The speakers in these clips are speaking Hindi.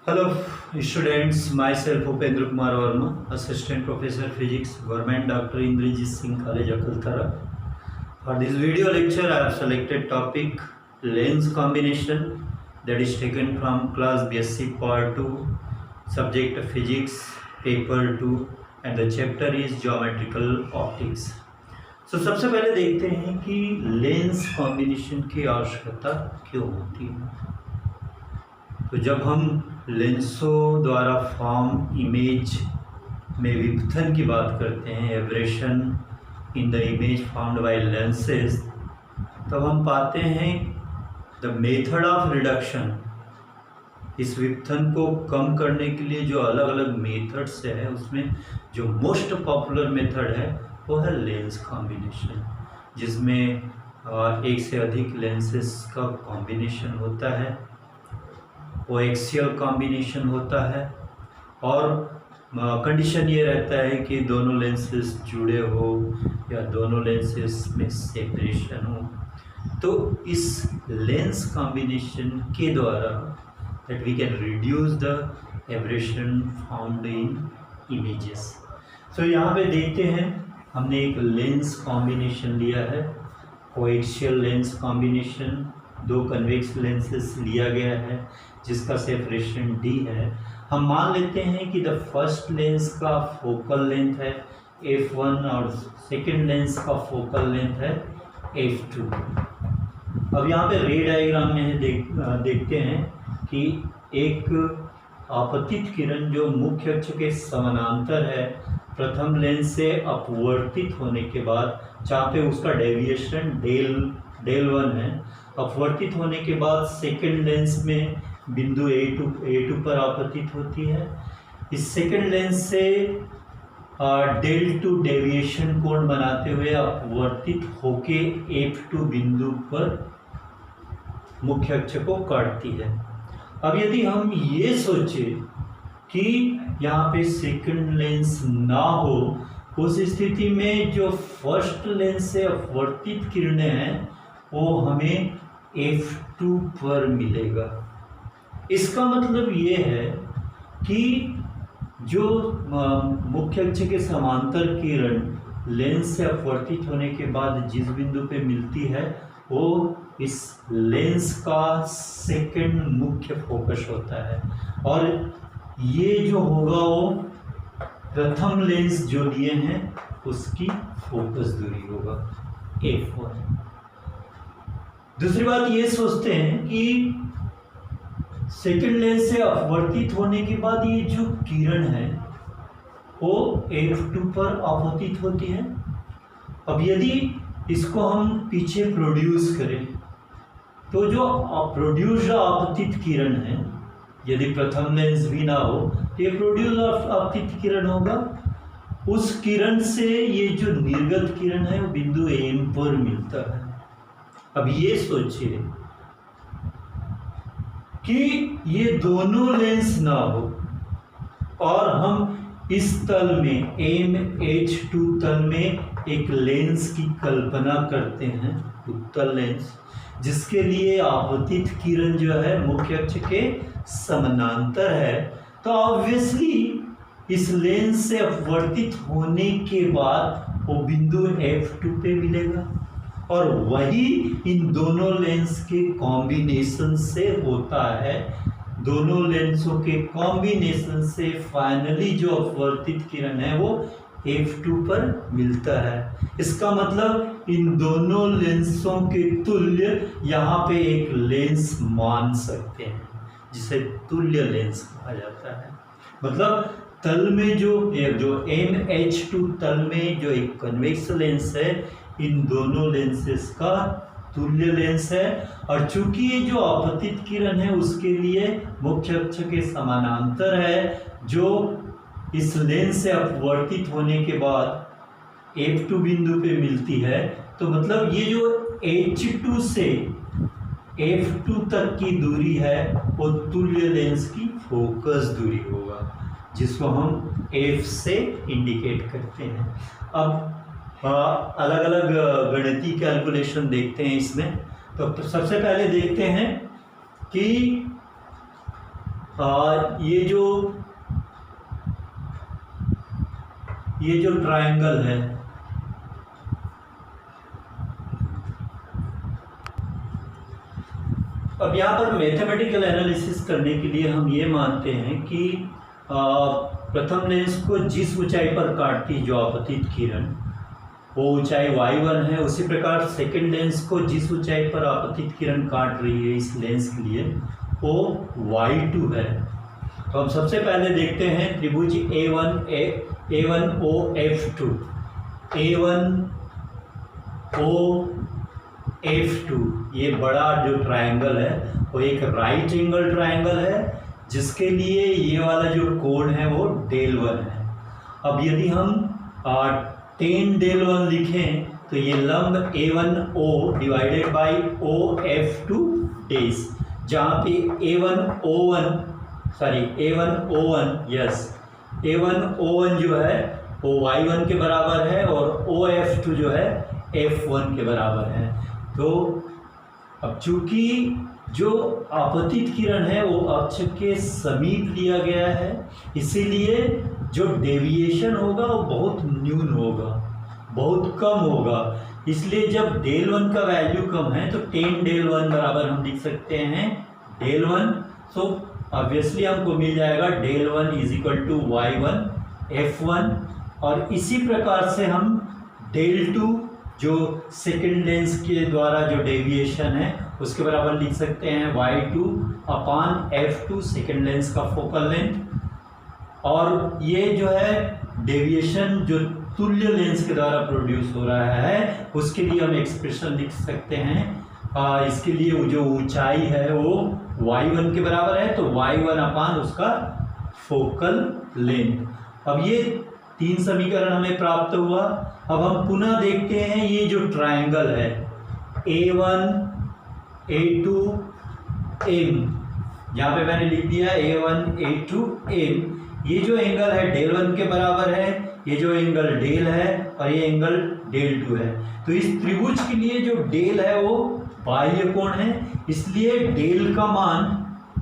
Hello students, myself Upendra Kumar Verma, Assistant Professor Physics, Government Dr. Indrajit Singh College, Akaltara. For this video lecture, I have selected topic lens combination, that is taken from class BSc Part 2, subject Physics, Paper 2, and the chapter is Geometrical Optics. So सबसे पहले देखते हैं कि लेंस कॉम्बिनेशन की आवश्यकता क्यों होती है। तो जब हम लेंसों द्वारा फॉर्म इमेज में विपथन की बात करते हैं, aberration in the image formed by lenses, तब हम पाते हैं द मेथड ऑफ रिडक्शन। इस विपथन को कम करने के लिए जो अलग अलग मेथड्स है, उसमें जो मोस्ट पॉपुलर मेथड है वो है लेंस कॉम्बिनेशन, जिसमें एक से अधिक लेंसेज का कॉम्बिनेशन होता है, वो एक्सियल कॉम्बिनेशन होता है और कंडीशन ये रहता है कि दोनों लेंसेज जुड़े हो या दोनों लेंसेज में सेपरेशन हो। तो इस लेंस कॉम्बिनेशन के द्वारा that we can reduce the aberration found in images. So यहाँ पे देखते हैं, हमने एक लेंस कॉम्बिनेशन लिया है, कोएक्सियल लेंस कॉम्बिनेशन, दो कन्वेक्स लेंसेस लिया गया है जिसका सेपरेशन d है। हम मान लेते हैं कि द फर्स्ट लेंस का फोकल लेंथ है f1 और सेकेंड लेंस का फोकल लेंथ है f2। अब यहाँ पे रे डायग्राम में देखते हैं कि एक आपतित किरण जो मुख्य अक्ष के समानांतर है, प्रथम लेंस से अपवर्तित होने के बाद, जहाँ पे उसका डेविएशन डेल 1 है, अपवर्तित होने के बाद सेकेंड लेंस में बिंदु A2 पर आपतित होती है। इस सेकेंड लेंस से डेल 2 डेविएशन कोण बनाते हुए अपवर्तित होके F2 बिंदु पर मुख्य अक्ष को काटती है। अब यदि हम ये सोचें कि यहाँ पे सेकेंड लेंस ना हो, उस स्थिति में जो फर्स्ट लेंस से अपवर्तित किरणें हैं वो हमें F2 पर मिलेगा। इसका मतलब ये है कि जो मुख्य अक्ष के समांतर किरण लेंस से अपवर्तित होने के बाद जिस बिंदु पे मिलती है वो इस लेंस का सेकंड मुख्य फोकस होता है, और ये जो होगा वो प्रथम लेंस जो लिए हैं उसकी फोकस दूरी होगा f1। दूसरी बात ये सोचते हैं कि सेकेंड लेंस से अपवर्तित होने के बाद ये जो किरण है वो f2 पर आपतित होती है। अब यदि इसको हम पीछे प्रोड्यूस करें तो जो प्रोड्यूस्ड आपतित किरण है, यदि प्रथम लेंस भी ना हो तो ये प्रोड्यूस आपतित किरण होगा। उस किरण से ये जो निर्गत किरण है वो बिंदु M पर मिलता है। अब ये सोचिए कि ये दोनों लेंस ना हो और हम इस तल में MH2 तल में एक लेंस की कल्पना करते हैं, उत्तल लेंस, जिसके लिए आपतित किरण जो है मुख्य अक्ष के समानांतर है। तो ऑब्वियसली इस लेंस से अपवर्तित होने के बाद वो बिंदु F2 पे मिलेगा, और वही इन दोनों लेंस के कॉम्बिनेशन से होता है। दोनों लेंसों के कॉम्बिनेशन से फाइनली जो अपवर्तित किरण है वो F2 पर मिलता है। इसका मतलब इन दोनों लेंसों के तुल्य यहाँ पे एक लेंस मान सकते हैं, जिसे तुल्य लेंस कहा जाता है। मतलब तल में जो MH2 तल में जो एक कन्वेक्स लेंस है, इन दोनों लेंसेस का तुल्य लेंस है, और चूंकि ये जो आपतित किरण है उसके लिए मुख्य अक्ष के समानांतर है, जो इस लेंस से अपवर्तित होने के बाद F2 बिंदु पे मिलती है। तो मतलब ये जो H2 से F2 तक की दूरी है वो तुल्य लेंस की फोकस दूरी होगा, जिसको हम F से इंडिकेट करते हैं। अब अलग अलग गणितीय कैलकुलेशन देखते हैं इसमें। तो सबसे पहले देखते हैं कि ये जो ट्रायंगल है, अब यहाँ पर मैथमेटिकल एनालिसिस करने के लिए हम ये मानते हैं कि प्रथम लेंस को जिस ऊंचाई पर काटती जो आपतित किरण वो ऊंचाई y1 है, उसी प्रकार सेकंड लेंस को जिस ऊंचाई पर आपतित किरण काट रही है इस लेंस के लिए वो y2 है। तो हम सबसे पहले देखते हैं त्रिभुज A1OF2 A1OF2, ये बड़ा जो ट्रायंगल है वो एक राइट एंगल ट्रायंगल है जिसके लिए ये वाला जो कोण है वो del1 है। अब यदि हम tan del1 लिखें तो ये लंब A1O divided by OF2 days, जहाँ पे A1O1 जो है वो y1 के बराबर है और OF2 जो है f1 के बराबर है। तो अब चूंकि जो आपतित किरण है वो अक्ष के समीप लिया गया है, इसीलिए जो डेविएशन होगा वो बहुत न्यून होगा, बहुत कम होगा। इसलिए जब del1 का वैल्यू कम है तो tan del1 बराबर हम लिख सकते हैं del1। सो ऑब्वियसली हमको मिल जाएगा del1 is equal to y1 f1, और इसी प्रकार से हम del2 जो सेकंड लेंस के द्वारा जो डेविएशन है उसके बराबर लिख सकते हैं y2 अपान f2 सेकंड लेंस का फोकल लेंथ। और ये जो है डेविएशन जो तुल्य लेंस के द्वारा प्रोड्यूस हो रहा है उसके लिए हम एक्सप्रेशन लिख सकते हैं। इसके लिए जो ऊंचाई है वो y1 के बराबर है, तो y1 अपान उसका फोकल लेंथ। अब ये 3 समीकरण हमें प्राप्त हुआ। अब हम पुनः देखते हैं ये जो ट्रायंगल है A1 A2 M, यहाँ पे मैंने लिख दिया A1 A2 M। ये जो एंगल है del1 के बराबर है, ये जो एंगल del है और ये एंगल del2 है। तो इस त्रिभुज के लिए जो del है वो बाह्य कोण है, इसलिए del का मान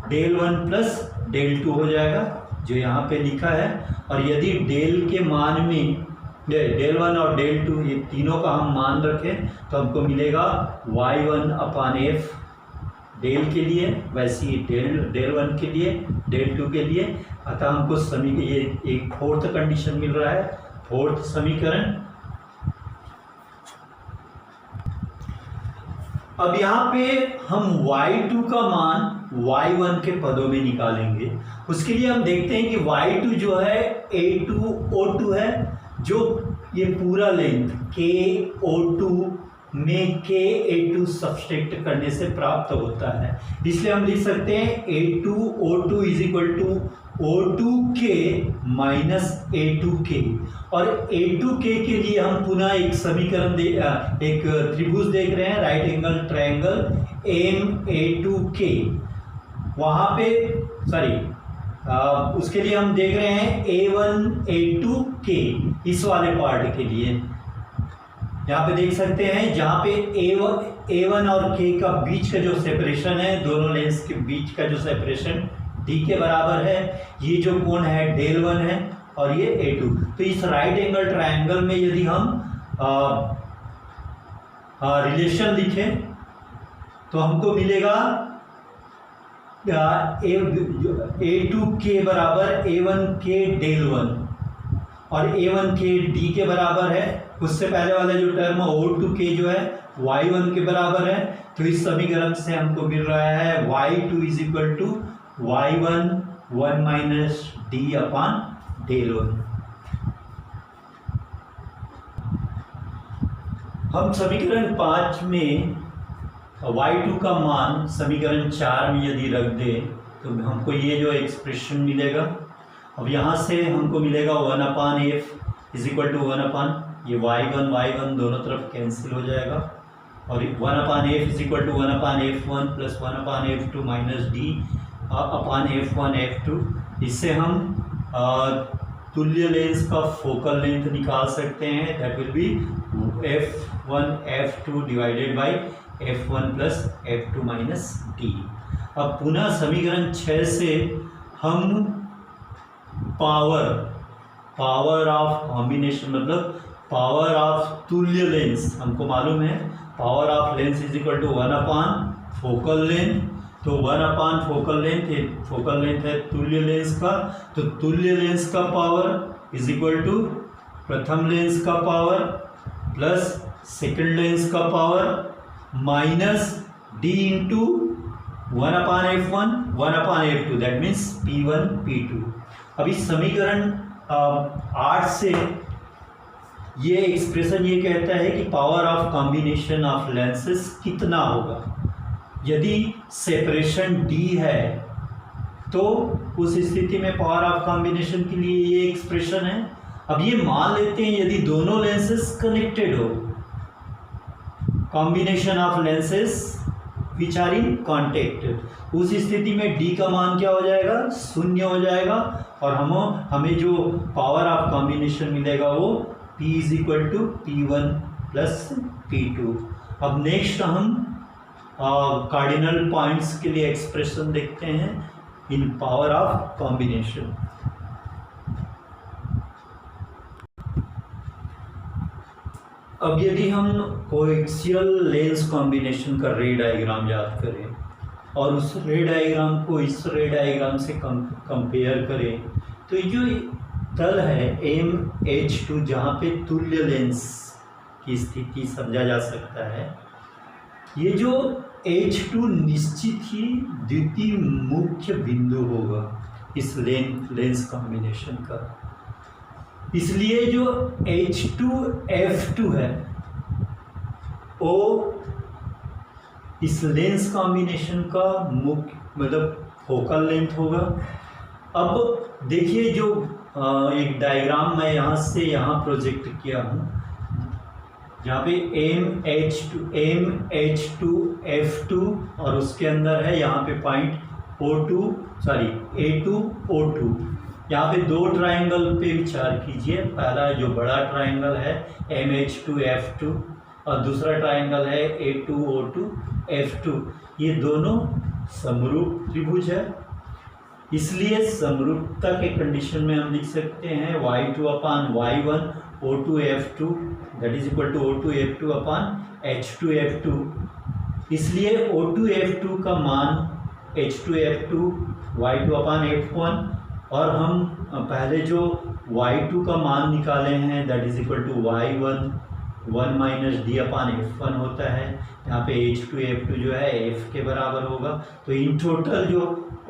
del1 प्लस del2 हो जाएगा जो यहाँ पे लिखा है। और यदि del के मान में del1 और del2 ये तीनों का हम मान रखें तो हमको मिलेगा y1 अपान f del के लिए, वैसे ही del1 के लिए, del2 के लिए। अतः हमको ये एक फोर्थ कंडीशन मिल रहा है, फोर्थ समीकरण। अब यहाँ पे हम y2 का मान y1 के पदों में निकालेंगे। उसके लिए हम देखते हैं कि y2 जो है A2O2 है, जो ये पूरा लेंथ KO2 में KA2 सब्सट्रैक्ट करने से प्राप्त होता है। इसलिए हम लिख सकते हैं A2O2 is equal to O2K minus A2K। और A2K के लिए हम पुनः एक समीकरण एक त्रिभुज देख रहे हैं, राइट एंगल ट्रायंगल MA2K। वहाँ पे उसके लिए हम देख रहे हैं A1 A2K, इस वाले पार्ट के लिए यहाँ पे देख सकते हैं, जहाँ पे A1 और K का बीच का जो सेपरेशन है, दोनों लेंस के बीच का जो सेपरेशन D के बराबर है। ये जो कोण है del1 है और ये A2। तो इस राइट एंगल ट्रायंगल में यदि हम रिलेशन लिखें तो हमको मिलेगा A2K बराबर A1K del1 और A1K D के बराबर है। उससे पहले वाला जो टर्म O2K जो है y1 के बराबर है। तो इस समीकरण से हमको मिल रहा है y2 is equal to y1 1 minus D upon del1। हम समीकरण 5 में y2 का मान समीकरण 4 में यदि रख दें तो हमको ये जो एक्सप्रेशन मिलेगा। अब यहाँ से हमको मिलेगा 1 upon f is equal to 1 upon ये y1 दोनों तरफ कैंसिल हो जाएगा, और 1 upon f is equal to 1 upon f1 plus 1 upon f2 minus d upon f1 f2। इससे हम तुल्य लेंस का फोकल लेंथ निकाल सकते हैं, that will be f1 f2 divided by f1 plus f2 minus d। अब पुनः समीकरण 6 से हम पावर ऑफ कॉम्बिनेशन मतलब पावर ऑफ तुल्य लेंस, हमको मालूम है power of lens is equal to 1/4 focal length. तो 1/4 फोकल लेंथ है तुल्य लेंस का, तो तुल्य लेंस का पावर इज इक्वल टू प्रथम लेंस का पावर प्लस सेकंड लेंस का power minus d into 1/f1 1/f2, that means P1 P2। अभी समीकरण 8 से ये एक्सप्रेशन ये कहता है कि power of combination of lenses कितना होगा। यदि सेपरेशन d है तो उस स्थिति में पावर ऑफ कॉम्बिनेशन के लिए ये एक्सप्रेशन है। अब ये मान लेते हैं यदि दोनों लेंसेस कनेक्टेड हो, combination of lenses which are in contacted, उस स्थिति में d का मान क्या हो जाएगा, 0 हो जाएगा और हमें जो पावर ऑफ कॉम्बिनेशन मिलेगा वो P is equal to P1 plus P2। अब नेक्स्ट हम कार्डिनल पॉइंट्स के लिए एक्सप्रेशन देखते हैं इन पावर ऑफ कॉम्बिनेशन। अब यदि हम कोएक्सियल लेंस कॉम्बिनेशन का रे डायग्राम याद करें और उस रे डायग्राम को इस रे डायग्राम से कंपेयर करें, तो ये जो तल है MH2 जहाँ पे तुल्य लेंस की स्थिति समझा जा सकता है, ये जो H2 निश्चित ही द्वितीय मुख्य बिंदु होगा इस लेंस कॉम्बिनेशन का। इसलिए जो H2F2 है वो इस लेंस कॉम्बिनेशन का मुख्य मतलब फोकल लेंथ होगा। अब देखिए जो एक डायग्राम मैं यहाँ से यहाँ प्रोजेक्ट किया हूँ, जहाँ पे MH2F2 और उसके अंदर है यहाँ पे पॉइंट A2O2। यहाँ पे दो ट्राइंगल पे विचार कीजिए। पहला जो बड़ा ट्राइंगल है MH2F2 और दूसरा ट्राइंगल है A2O2F2। ये दोनों समरूप त्रिभुज है, इसलिए समरूपता के कंडीशन में हम लिख सकते हैं Y2/Y1 O2F2 that is equal to O2F2/H2F2। इसलिए O2F2 का मान H2F2 Y2/F1 और हम पहले जो Y2 का मान निकाले हैं that is equal to Y1 1 minus D/F1 होता है। यहाँ पे H2F2 जो है F के बराबर होगा। तो इन टोटल जो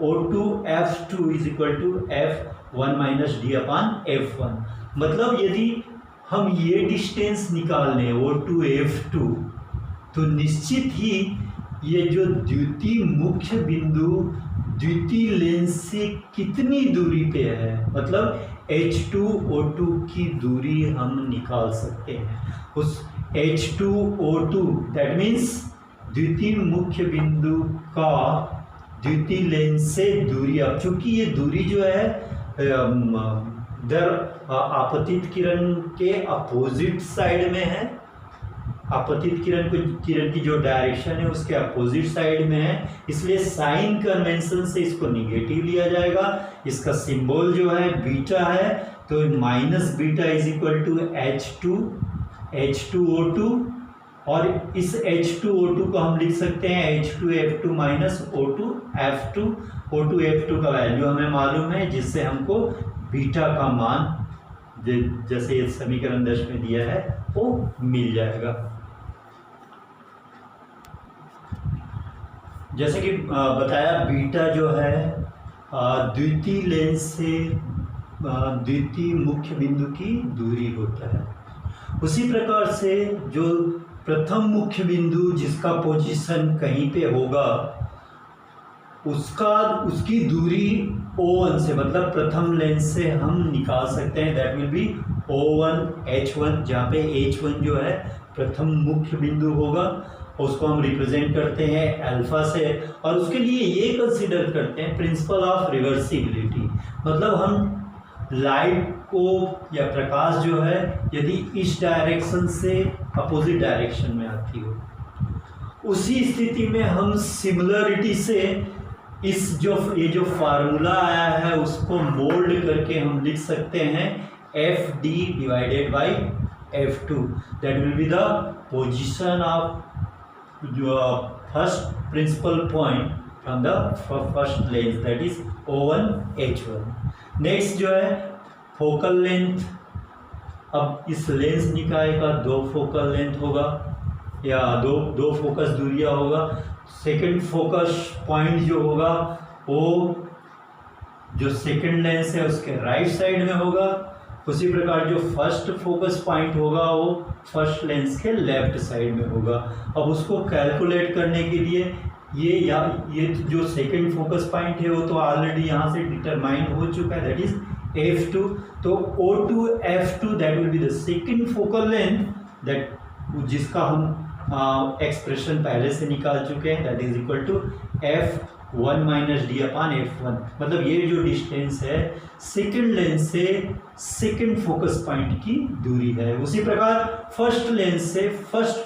O2F2 is equal to F1 minus D/F1। मतलब यदि हम ये डिस्टेंस निकाल लें O2F2 तो निश्चित ही ये जो द्वितीय मुख्य बिंदु द्वितीय लेंस से कितनी दूरी पे है, मतलब H2O2 की दूरी हम निकाल सकते हैं। उस H2O2 दैट मीन्स द्वितीय मुख्य बिंदु का द्वितीय लेंस से दूरी। अब चूंकि ये दूरी जो है आपतित किरण के अपोजिट साइड में है, आपतित किरण की जो डायरेक्शन है उसके अपोजिट साइड में है, इसलिए साइन कन्वेंशन से इसको निगेटिव लिया जाएगा। इसका सिंबल जो है बीटा है, तो माइनस beta is equal to H2O2 और इस H2O2 को हम लिख सकते हैं H2F2 माइनस O2F2। O2F2 का वैल्यू हमें मालूम है, जिससे हमको बीटा का मान जैसे इस समीकरण 10 में दिया है वो मिल जाएगा। जैसे कि बताया बीटा जो है द्वितीय लेंस से द्वितीय मुख्य बिंदु की दूरी होता है। उसी प्रकार से जो प्रथम मुख्य बिंदु जिसका पोजीशन कहीं पे होगा उसकी दूरी O1 से मतलब प्रथम लेंस से हम निकाल सकते हैं, that will B O1 H1, जहाँ पे H1 जो है प्रथम मुख्य बिंदु होगा। उसको हम रिप्रेजेंट करते हैं अल्फा से और उसके लिए ये कंसीडर करते हैं प्रिंसिपल ऑफ रिवर्सिबिलिटी। मतलब हम लाइट को या प्रकाश जो है यदि इस डायरेक्शन से अपोजिट डायरेक्शन में आती हो, उसी स्थिति में हम सिमिलरिटी से ये जो फार्मूला आया है उसको मोल्ड करके हम लिख सकते हैं F D divided by F2, that will be the position of your first principal point from the first lens, that is O1 H1. Next जो है फोकल लेंथ, अब इस लेंस निकाय का दो फोकल लेंथ होगा या दो फोकस दूरियां होगा। सेकंड फोकस पॉइंट जो होगा वो जो सेकंड लेंस है उसके राइट साइड में होगा, उसी प्रकार जो फर्स्ट फोकस पॉइंट होगा वो फर्स्ट लेंस के लेफ्ट साइड में होगा। अब उसको कैलकुलेट करने के लिए ये जो सेकंड फोकस पॉइंट है वो तो ऑलरेडी यहाँ से डिटरमाइन हो चुका है, दैट इज F2। तो O2 F2 that will be the second focal length, that जिसका हम एक्सप्रेशन पहले से निकाल चुके हैं, that is equal to F1 minus D upon F1। मतलब ये जो डिस्टेंस है सेकंड लेंस से सेकंड फोकस पॉइंट की दूरी है। उसी प्रकार फर्स्ट लेंस से फर्स्ट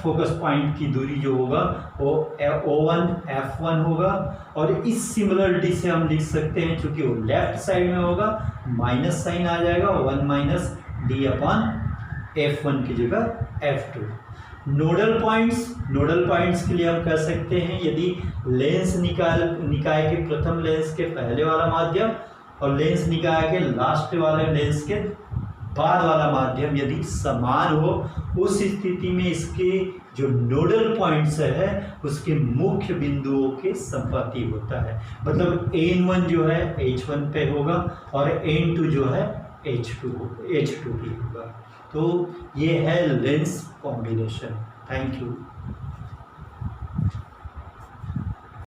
फोकस पॉइंट की दूरी जो होगा वो O1 F1 होगा। और इस सिमिलरिटी से हम लिख सकते हैं, चूंकि वो लेफ्ट साइड में होगा माइनस साइन आ जाएगा, 1 माइनस डी अपॉन F1 की जगह F2। नोडल पॉइंट्स के लिए हम कह सकते हैं यदि लेंस निकाय के प्रथम लेंस के पहले वाला माध्यम और लेंस निकाय के लास्ट वाले लेंस के बाद वाला माध्यम यदि समान हो, उस स्थिति में इसके जो नोडल पॉइंट्स है उसके मुख्य बिंदुओं के संपाती होता है। मतलब N1 जो है H1 पे होगा और N2 जो है H2 पे होगा। तो ये है लेंस कॉम्बिनेशन। Thank you.